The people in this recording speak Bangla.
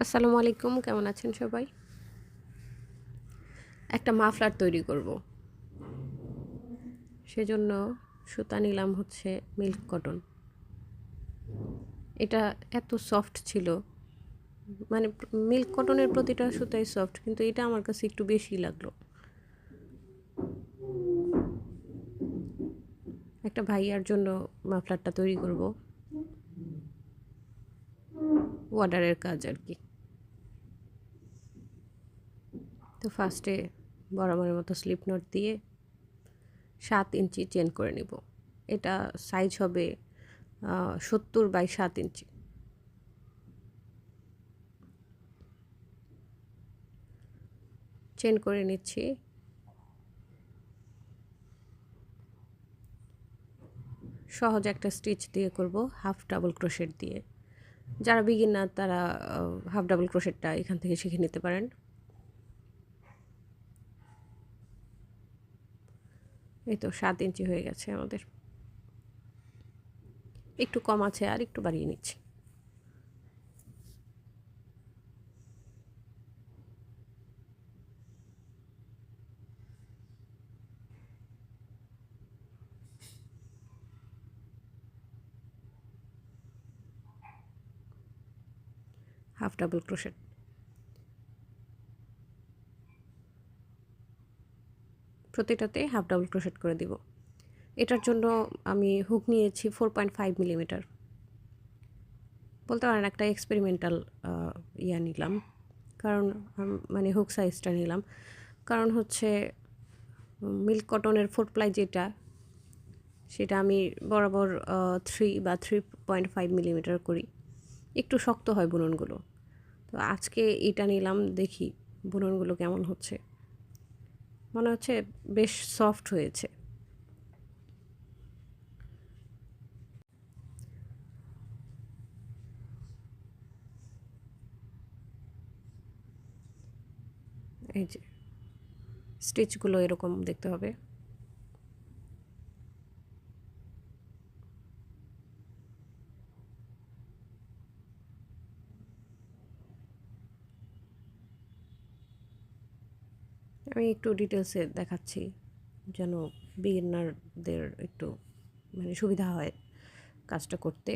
আসসালামু আলাইকুম, কেমন আছেন সবাই? একটা মাফলার তৈরি করব। সেজন্য সুতা নিলাম হচ্ছে মিল্ক কটন। এটা এত সফট ছিল, মানে মিল্ক কটনের প্রতিটা সুতাই সফট, কিন্তু এটা আমার কাছে একটু বেশি লাগলো। একটা ভাইয়ার জন্য মাফলারটা তৈরি করব, অর্ডারের কাজ আর কি। তো ফার্স্টে বরাবরের মতো স্লিপ নট দিয়ে 7 ইঞ্চি চেন করে নিব। এটা সাইজ হবে 70/7 ইঞ্চি। চেন করে নিচ্ছি। সহজ একটা স্টিচ দিয়ে করব, হাফ ডাবল ক্রোশেট দিয়ে। যারা বিগিনার তারা হাফ ডাবল ক্রোশেটটা এখান থেকে শিখে নিতে পারেন। এই তো 7 ইঞ্চি হয়ে গেছে আমাদের, একটু কম আছে, আর একটু বাড়িয়ে নিচ্ছি। হাফ ডাবল ক্রোশেট প্রতিটাতে হাফ ডাবল ক্রোশেট করে দিব। এটার জন্য আমি হুক নিয়েছি 4.5 মিলিমিটার, বলতে পারেন একটা এক্সপেরিমেন্টাল নিলাম। কারণ মানে হুক সাইজটা নিলাম কারণ হচ্ছে মিল্ক কটনের 4 প্লাই যেটা, সেটা আমি বরাবর 3 বা 3.5 মিলিমিটার করি। একটু শক্ত হয় বুননগুলো। তো আজকে এটা নিলাম, দেখি বুননগুলো কেমন হচ্ছে। মনে হচ্ছে বেশ সফট হয়েছে। এই যে স্টিচগুলো এরকম দেখতে হবে। আমি একটু ডিটেলসে দেখাচ্ছি যেন বিগিনারদের একটু মানে সুবিধা হয় কাজটা করতে।